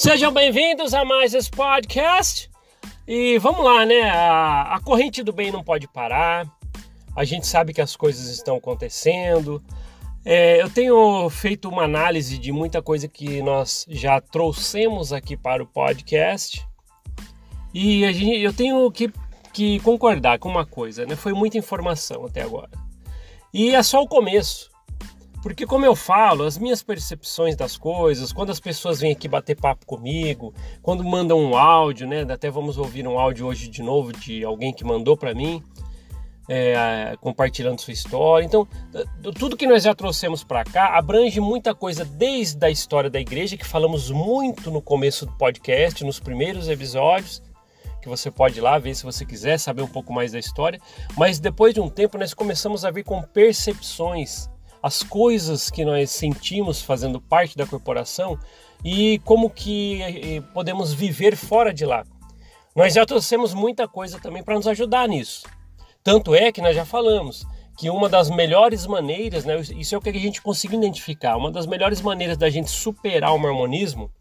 Sejam bem-vindos a mais esse podcast. E vamos lá, né? A corrente do bem não pode parar. A gente sabe que as coisas estão acontecendo. Eu tenho feito uma análise de muita coisa que nós já trouxemos aqui para o podcast. E eu tenho que concordar com uma coisa, né? Foi muita informação até agora. E é só o começo. Porque, como eu falo, as minhas percepções das coisas, quando as pessoas vêm aqui bater papo comigo, quando mandam um áudio, né? Até vamos ouvir um áudio hoje de novo de alguém que mandou para mim, compartilhando sua história. Então, tudo que nós já trouxemos para cá abrange muita coisa desde a história da igreja, que falamos muito no começo do podcast, nos primeiros episódios, que você pode ir lá ver se você quiser saber um pouco mais da história. Mas depois de um tempo nós começamos a vir com percepções, as coisas que nós sentimos fazendo parte da corporação e como que podemos viver fora de lá. Nós já trouxemos muita coisa também para nos ajudar nisso. Tanto é que nós já falamos que uma das melhores maneiras, né, isso é o que a gente conseguiu identificar, uma das melhores maneiras da gente superar o mormonismo,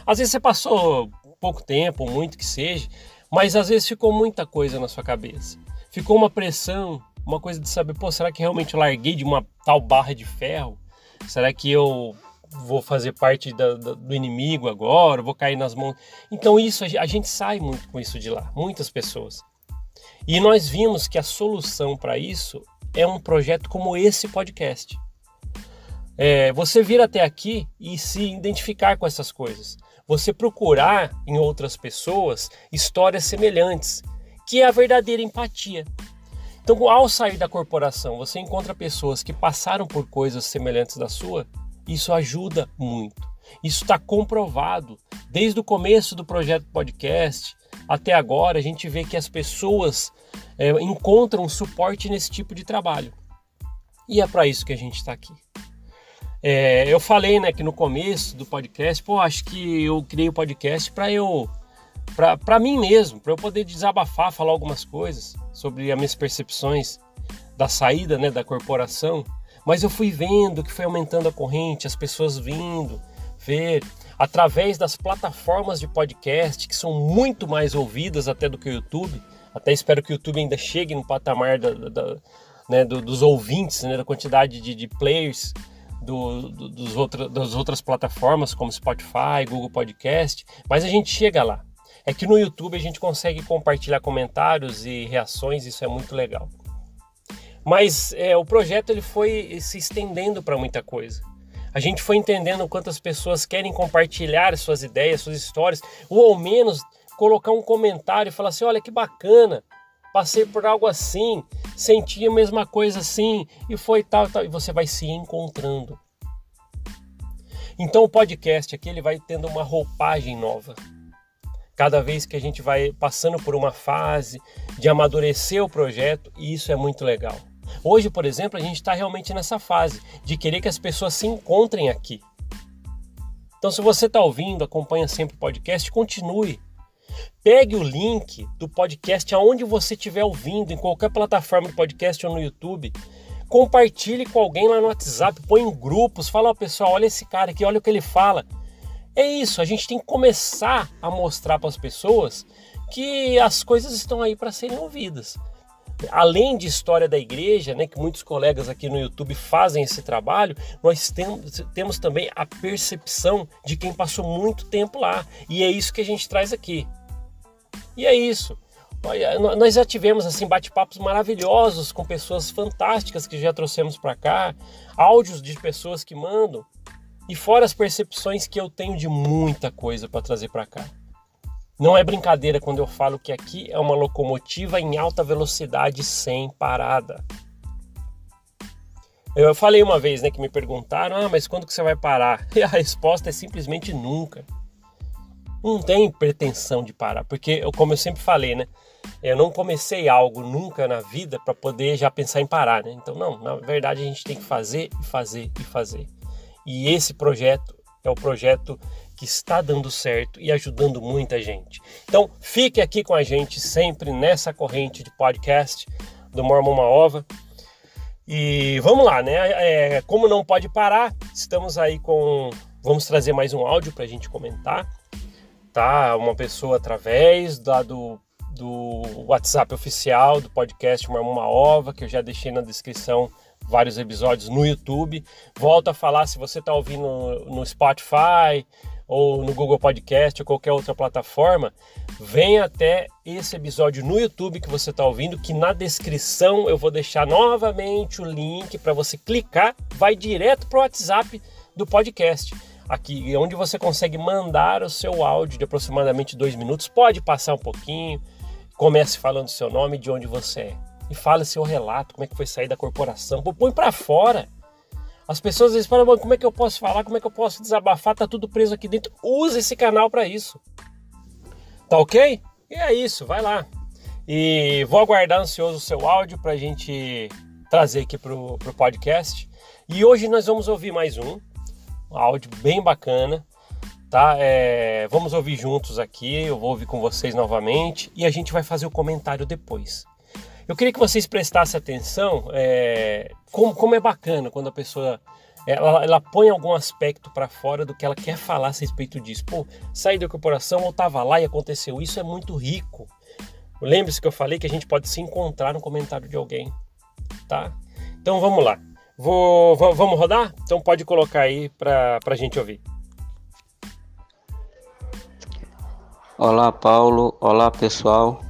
às vezes você passou pouco tempo, muito que seja, mas às vezes ficou muita coisa na sua cabeça. Ficou uma pressão, uma coisa de saber, será que realmente eu larguei de uma tal barra de ferro? Será que eu vou fazer parte do inimigo agora? Vou cair nas mãos? Então isso, a gente sai muito com isso de lá, muitas pessoas. E nós vimos que a solução para isso é um projeto como esse podcast. Você vir até aqui e se identificar com essas coisas. Você procurar em outras pessoas histórias semelhantes, que é a verdadeira empatia. Então, ao sair da corporação, você encontra pessoas que passaram por coisas semelhantes da sua, isso ajuda muito. Isso está comprovado. Desde o começo do projeto podcast até agora, a gente vê que as pessoas encontram suporte nesse tipo de trabalho. E é para isso que a gente está aqui. Eu falei, né, que no começo do podcast, acho que eu criei o podcast para mim mesmo, para eu poder desabafar, falar algumas coisas sobre as minhas percepções da saída, né, da corporação. Mas eu fui vendo que foi aumentando a corrente, as pessoas vindo ver através das plataformas de podcast, que são muito mais ouvidas até do que o YouTube. Até espero que o YouTube ainda chegue no patamar dos ouvintes, né, da quantidade de players das outras plataformas como Spotify, Google Podcast, mas a gente chega lá. É que no YouTube a gente consegue compartilhar comentários e reações, isso é muito legal. Mas o projeto ele foi se estendendo para muita coisa. A gente foi entendendo quantas pessoas querem compartilhar suas ideias, suas histórias, ou ao menos colocar um comentário e falar assim, olha que bacana, passei por algo assim, senti a mesma coisa assim, e foi tal, e você vai se encontrando. Então o podcast aqui ele vai tendo uma roupagem nova. Cada vez que a gente vai passando por uma fase de amadurecer o projeto, e isso é muito legal. Hoje, por exemplo, a gente está realmente nessa fase de querer que as pessoas se encontrem aqui. Então, se você está ouvindo, acompanha sempre o podcast, continue. Pegue o link do podcast aonde você estiver ouvindo, em qualquer plataforma de podcast ou no YouTube. Compartilhe com alguém lá no WhatsApp, põe em grupos, fala ao pessoal, olha esse cara aqui, olha o que ele fala. É isso, a gente tem que começar a mostrar para as pessoas que as coisas estão aí para serem ouvidas. Além de história da igreja, né, que muitos colegas aqui no YouTube fazem esse trabalho, nós temos também a percepção de quem passou muito tempo lá. E é isso que a gente traz aqui. E é isso. Nós já tivemos assim, bate-papos maravilhosos com pessoas fantásticas que já trouxemos para cá, áudios de pessoas que mandam. E fora as percepções que eu tenho de muita coisa para trazer para cá. Não é brincadeira quando eu falo que aqui é uma locomotiva em alta velocidade sem parada. Eu falei uma vez, né, que me perguntaram, mas quando que você vai parar? E a resposta é simplesmente nunca. Não tem pretensão de parar, porque como eu sempre falei, né, eu não comecei algo nunca na vida para poder já pensar em parar, né? Então não, na verdade a gente tem que fazer e fazer e fazer. E esse projeto é o projeto que está dando certo e ajudando muita gente. Então, fique aqui com a gente sempre nessa corrente de podcast do Mormon Uma Ova. E vamos lá, né? Como não pode parar, estamos aí com Vamos trazer mais um áudio para a gente comentar, tá? Uma pessoa através do WhatsApp oficial do podcast Uma Ova, que eu já deixei na descrição vários episódios no YouTube. Volto a falar, se você está ouvindo no Spotify ou no Google Podcast ou qualquer outra plataforma, venha até esse episódio no YouTube que você está ouvindo, que na descrição eu vou deixar novamente o link para você clicar, vai direto para o WhatsApp do podcast. Aqui, onde você consegue mandar o seu áudio de aproximadamente 2 minutos, pode passar um pouquinho, comece falando seu nome, de onde você é. E fala seu relato, como é que foi sair da corporação. Pô, põe pra fora. As pessoas às vezes falam, como é que eu posso falar, como é que eu posso desabafar, tá tudo preso aqui dentro. Use esse canal para isso. Tá ok? E é isso, vai lá. E vou aguardar ansioso o seu áudio pra gente trazer aqui pro podcast. E hoje nós vamos ouvir mais um áudio bem bacana, tá? Vamos ouvir juntos aqui, eu vou ouvir com vocês novamente e a gente vai fazer o comentário depois. Eu queria que vocês prestassem atenção como é bacana quando a pessoa ela põe algum aspecto para fora do que ela quer falar a respeito disso. Pô, saí da corporação ou estava lá e aconteceu isso, é muito rico. Lembre-se que eu falei que a gente pode se encontrar no comentário de alguém, tá? Então vamos lá. Vamos rodar? Então pode colocar aí para a gente ouvir. Olá, Paulo. Olá, pessoal.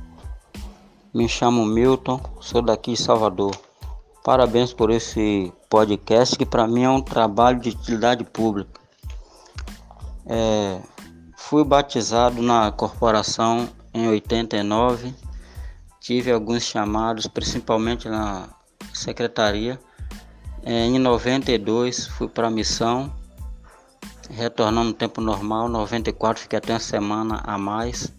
Me chamo Milton, sou daqui de Salvador. Parabéns por esse podcast, que para mim é um trabalho de utilidade pública. Fui batizado na corporação em 89, tive alguns chamados, principalmente na secretaria. Em 92 fui para a missão, retornando no tempo normal. 94 fiquei até uma semana a mais.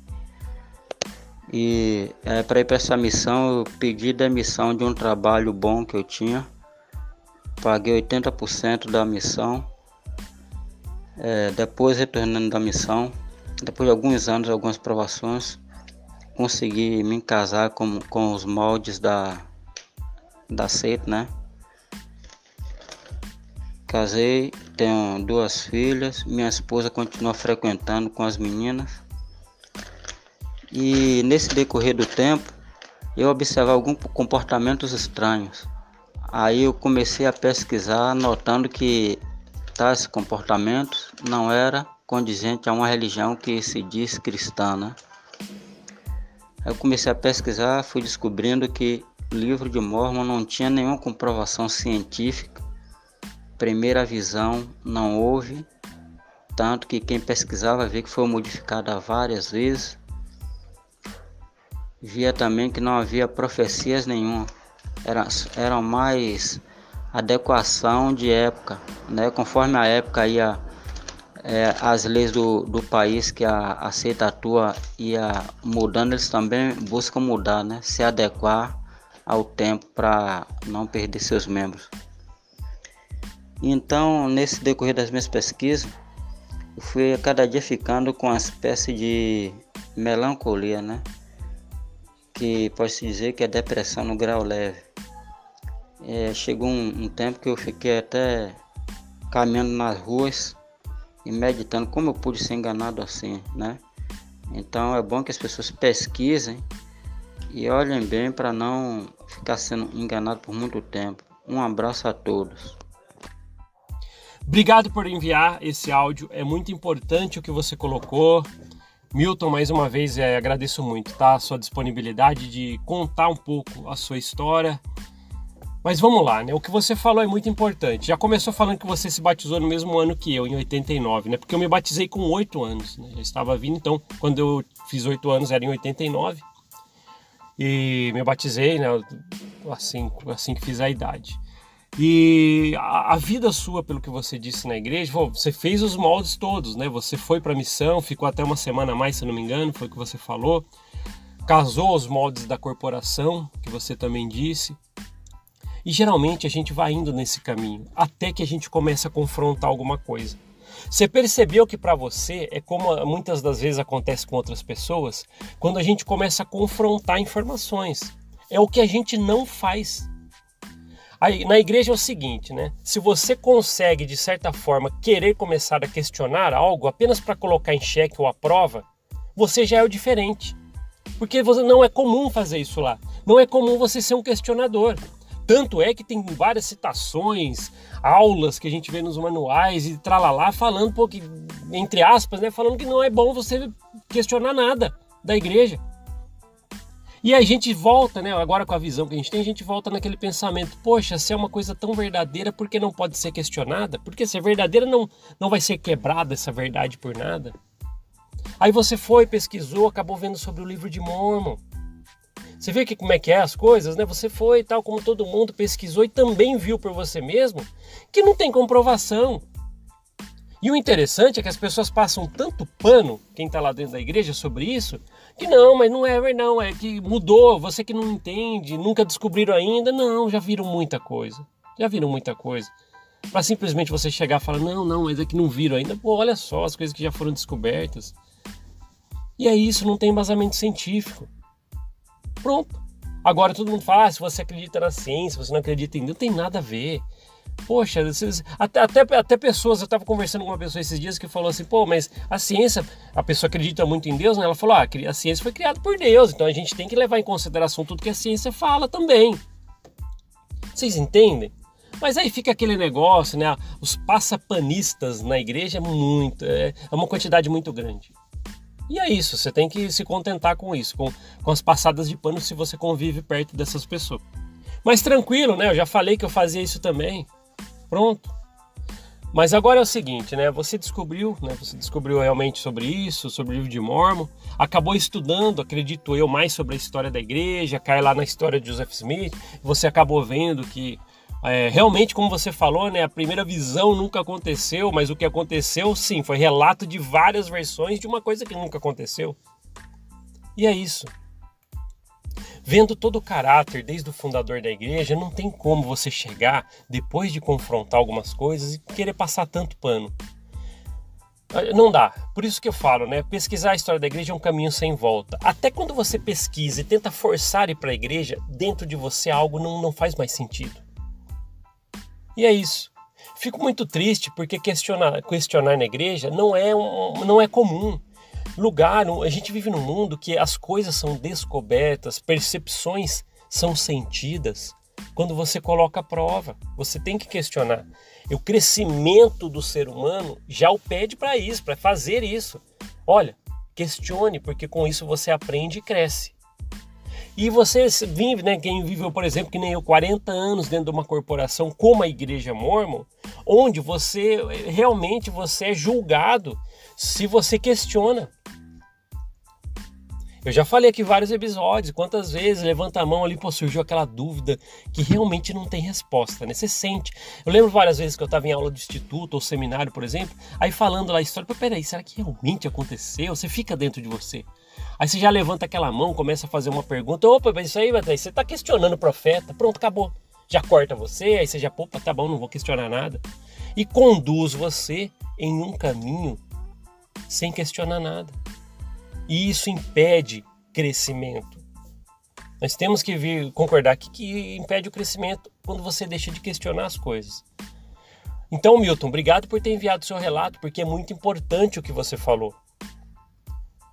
E para ir para essa missão eu pedi demissão de um trabalho bom que eu tinha. Paguei 80% da missão. Depois, retornando da missão, depois de alguns anos, algumas provações, consegui me casar com os moldes da seita, né? Casei, tenho 2 filhas, minha esposa continua frequentando com as meninas. E nesse decorrer do tempo, eu observava alguns comportamentos estranhos. Aí eu comecei a pesquisar, notando que tais comportamentos não eram condizentes a uma religião que se diz cristã, né? Aí eu comecei a pesquisar, fui descobrindo que o livro de Mórmon não tinha nenhuma comprovação científica. Primeira visão não houve, tanto que quem pesquisava vê que foi modificada várias vezes. Via também que não havia profecias nenhuma, era mais adequação de época, né? Conforme a época ia, as leis do país que a seita atua ia mudando, eles também buscam mudar, né? Se adequar ao tempo para não perder seus membros. Então, nesse decorrer das minhas pesquisas, eu fui a cada dia ficando com uma espécie de melancolia, né? Que pode-se dizer que é depressão no grau leve. Chegou um tempo que eu fiquei até caminhando nas ruas e meditando como eu pude ser enganado assim, né? Então é bom que as pessoas pesquisem e olhem bem para não ficar sendo enganado por muito tempo. Um abraço a todos. Obrigado por enviar esse áudio, é muito importante o que você colocou. Milton, mais uma vez, agradeço muito, tá? A sua disponibilidade de contar um pouco a sua história. Mas vamos lá, né? O que você falou é muito importante. Já começou falando que você se batizou no mesmo ano que eu, em 89, né? Porque eu me batizei com 8 anos, né? Já estava vindo, então, quando eu fiz 8 anos era em 89. E me batizei, né? Assim que fiz a idade. E a vida sua, pelo que você disse na igreja, você fez os moldes todos, né? Você foi para a missão, ficou até uma semana a mais, se não me engano, foi o que você falou. Casou os moldes da corporação, que você também disse. E geralmente a gente vai indo nesse caminho, até que a gente começa a confrontar alguma coisa. Você percebeu que para você é como muitas das vezes acontece com outras pessoas, quando a gente começa a confrontar informações. É o que a gente não faz. Aí, na igreja é o seguinte, né? Se você consegue, de certa forma, querer começar a questionar algo apenas para colocar em xeque ou à prova, você já é o diferente. Porque não é comum fazer isso lá. Não é comum você ser um questionador. Tanto é que tem várias citações, aulas que a gente vê nos manuais e tralalá, falando, pô, que, entre aspas, né, falando que não é bom você questionar nada da igreja. E a gente volta, né, agora com a visão que a gente volta naquele pensamento, poxa, se é uma coisa tão verdadeira, por que não pode ser questionada? Porque se é verdadeira, não vai ser quebrada essa verdade por nada. Aí você foi, pesquisou, acabou vendo sobre o livro de Mórmon. Você vê que como é que é as coisas, né? Você foi e tal, como todo mundo, pesquisou e também viu por você mesmo que não tem comprovação. E o interessante é que as pessoas passam tanto pano, quem está lá dentro da igreja, sobre isso, que não, mas não é não, é que mudou, você que não entende, nunca descobriram ainda. Não, já viram muita coisa. Já viram muita coisa. Para simplesmente você chegar e falar, não, mas é que não viram ainda. Pô, olha só as coisas que já foram descobertas. E é isso, não tem embasamento científico. Pronto. Agora todo mundo fala, se você acredita na ciência, você não acredita em Deus, não tem nada a ver. Poxa, até pessoas, eu estava conversando com uma pessoa esses dias que falou assim, pô, mas a ciência, a pessoa acredita muito em Deus, né? Ela falou, a ciência foi criada por Deus, então a gente tem que levar em consideração tudo que a ciência fala também. Vocês entendem? Mas aí fica aquele negócio, né? Os passapanistas na igreja é uma quantidade muito grande. E é isso, você tem que se contentar com isso, com as passadas de pano se você convive perto dessas pessoas. Mas tranquilo, né? Eu já falei que eu fazia isso também. Pronto. Mas agora é o seguinte, né? Você descobriu realmente sobre isso, sobre o livro de Mórmon, acabou estudando, acredito eu, mais sobre a história da igreja, cai lá na história de Joseph Smith, você acabou vendo que realmente, como você falou, né, a primeira visão nunca aconteceu, mas o que aconteceu, sim, foi relato de várias versões de uma coisa que nunca aconteceu. E é isso. Vendo todo o caráter desde o fundador da igreja, não tem como você chegar, depois de confrontar algumas coisas, e querer passar tanto pano. Não dá. Por isso que eu falo, né? Pesquisar a história da igreja é um caminho sem volta. Até quando você pesquisa e tenta forçar ir para a igreja, dentro de você algo não faz mais sentido. E é isso. Fico muito triste porque questionar na igreja não é comum. A gente vive num mundo que as coisas são descobertas, percepções são sentidas. Quando você coloca a prova, você tem que questionar. E o crescimento do ser humano já o pede para isso, para fazer isso. Olha, questione, porque com isso você aprende e cresce. E você vive, né, quem viveu, por exemplo, que nem eu, 40 anos dentro de uma corporação como a Igreja Mórmon, onde você é julgado se você questiona. Eu já falei aqui vários episódios, quantas vezes levanta a mão ali, pô, surgiu aquela dúvida que realmente não tem resposta, né? Você sente. Eu lembro várias vezes que eu estava em aula de instituto ou seminário, por exemplo, aí falando lá a história, peraí, será que realmente aconteceu? Você fica dentro de você. Aí você já levanta aquela mão, começa a fazer uma pergunta, opa, mas isso aí, você está questionando o profeta, pronto, acabou. Já corta você, aí você já, opa, tá bom, não vou questionar nada. E conduz você em um caminho sem questionar nada. E isso impede crescimento. Nós temos que concordar aqui que impede o crescimento quando você deixa de questionar as coisas. Então, Milton, obrigado por ter enviado seu relato, porque é muito importante o que você falou.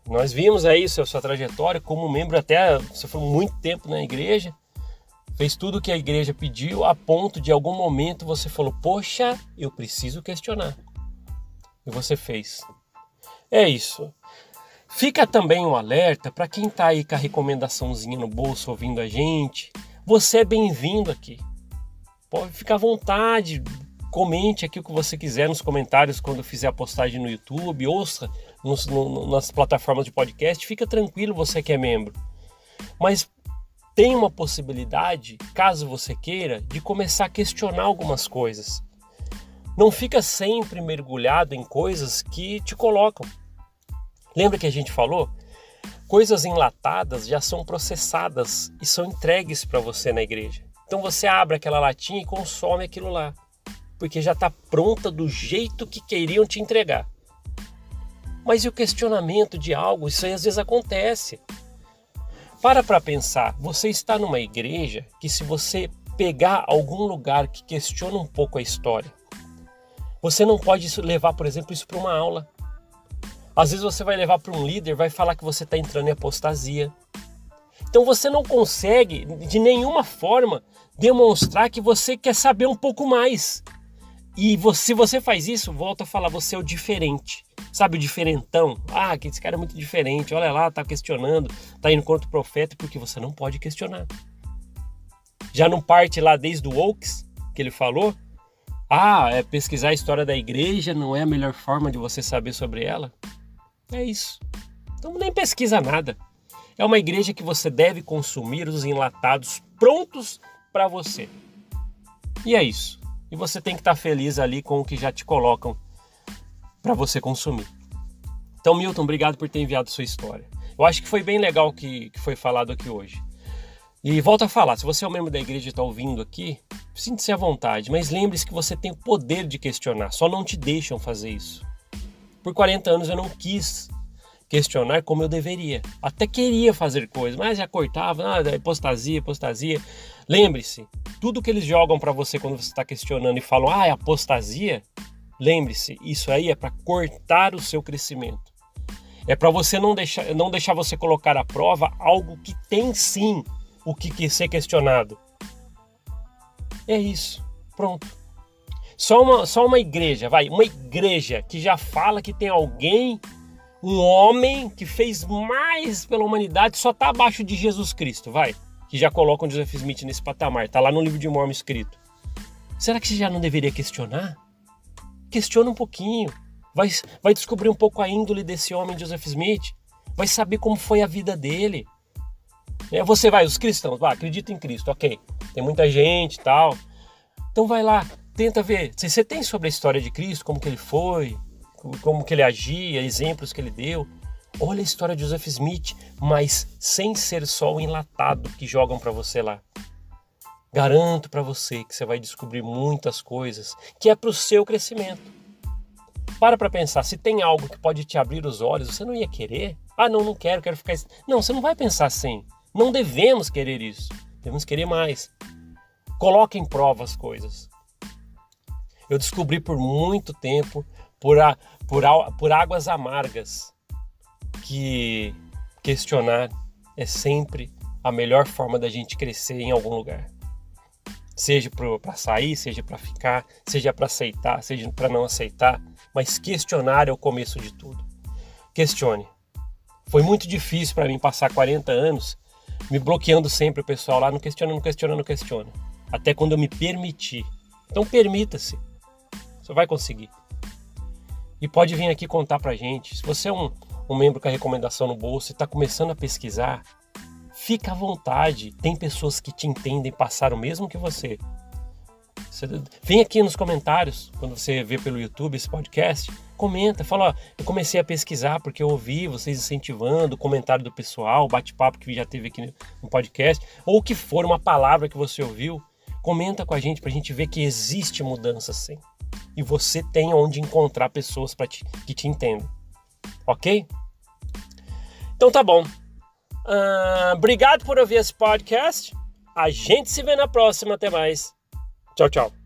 Nós vimos aí sua trajetória como membro até, você foi muito tempo na igreja, fez tudo o que a igreja pediu, a ponto de algum momento você falou, poxa, eu preciso questionar. E você fez. É isso. Fica também um alerta para quem está aí com a recomendaçãozinha no bolso ouvindo a gente. Você é bem-vindo aqui. Pode ficar à vontade, comente aqui o que você quiser nos comentários quando eu fizer a postagem no YouTube, ouça nas plataformas de podcast. Fica tranquilo, você que é membro. Mas tem uma possibilidade, caso você queira, de começar a questionar algumas coisas. Não fica sempre mergulhado em coisas que te colocam. Lembra que a gente falou? Coisas enlatadas já são processadas e são entregues para você na igreja. Então você abre aquela latinha e consome aquilo lá, porque já está pronta do jeito que queriam te entregar. Mas e o questionamento de algo? Isso aí às vezes acontece. Para pensar, você está numa igreja que se você pegar algum lugar que questiona um pouco a história. Você não pode levar, por exemplo, isso para uma aula. Às vezes você vai levar para um líder, vai falar que você está entrando em apostasia. Então você não consegue, de nenhuma forma, demonstrar que você quer saber um pouco mais. E se você faz isso, volta a falar, você é o diferente. Sabe o diferentão? Ah, que esse cara é muito diferente, olha lá, tá questionando, tá indo contra o profeta, porque você não pode questionar. Já não parte lá desde o Oaks, que ele falou, pesquisar a história da igreja não é a melhor forma de você saber sobre ela? É isso. Então nem pesquisa nada. É uma igreja que você deve consumir os enlatados prontos para você. E é isso. E você tem que estar feliz ali com o que já te colocam para você consumir. Então, Milton, obrigado por ter enviado sua história. Eu acho que foi bem legal o que foi falado aqui hoje. E volto a falar, se você é um membro da igreja e está ouvindo aqui, sinta-se à vontade, mas lembre-se que você tem o poder de questionar, só não te deixam fazer isso. Por 40 anos eu não quis questionar como eu deveria. Até queria fazer coisas, mas já cortava, apostasia. Lembre-se, tudo que eles jogam para você quando você está questionando e falam, é apostasia, lembre-se, isso aí é para cortar o seu crescimento. É para você não deixar você colocar à prova algo que tem sim o que ser questionado. É isso, pronto. Só uma igreja, uma igreja que já fala que tem alguém, um homem que fez mais pela humanidade, só está abaixo de Jesus Cristo, que já colocam Joseph Smith nesse patamar, está lá no livro de Mormon escrito. Será que você já não deveria questionar? Questiona um pouquinho, vai descobrir um pouco a índole desse homem Joseph Smith, vai saber como foi a vida dele. Os cristãos, acredita em Cristo, ok, tem muita gente e tal, então vai lá, tenta ver, se você tem sobre a história de Cristo, como que ele foi, como que ele agia, exemplos que ele deu, olha a história de Joseph Smith, mas sem ser só o enlatado que jogam para você lá. Garanto para você que você vai descobrir muitas coisas que é para o seu crescimento. Para pensar, se tem algo que pode te abrir os olhos, você não ia querer? Não quero ficar... Não, você não vai pensar assim. Não devemos querer isso. Devemos querer mais. Coloque em prova as coisas. Eu descobri por muito tempo, por águas amargas, que questionar é sempre a melhor forma da gente crescer em algum lugar. Seja para sair, seja para ficar, seja para aceitar, seja para não aceitar, mas questionar é o começo de tudo. Questione. Foi muito difícil para mim passar 40 anos me bloqueando sempre o pessoal lá, não questiona. Até quando eu me permiti. Então permita-se. Você vai conseguir. E pode vir aqui contar pra gente. Se você é um membro com a recomendação no bolso e está começando a pesquisar, fica à vontade. Tem pessoas que te entendem, passaram o mesmo que você. Vem aqui nos comentários, quando você vê pelo YouTube esse podcast, comenta, fala, eu comecei a pesquisar porque eu ouvi vocês incentivando, o comentário do pessoal, o bate-papo que já teve aqui no podcast, ou o que for, uma palavra que você ouviu, comenta com a gente pra gente ver que existe mudança sim. E você tem onde encontrar pessoas que te entendem. Ok? Então tá bom. Obrigado por ouvir esse podcast. A gente se vê na próxima. Até mais. Tchau, tchau.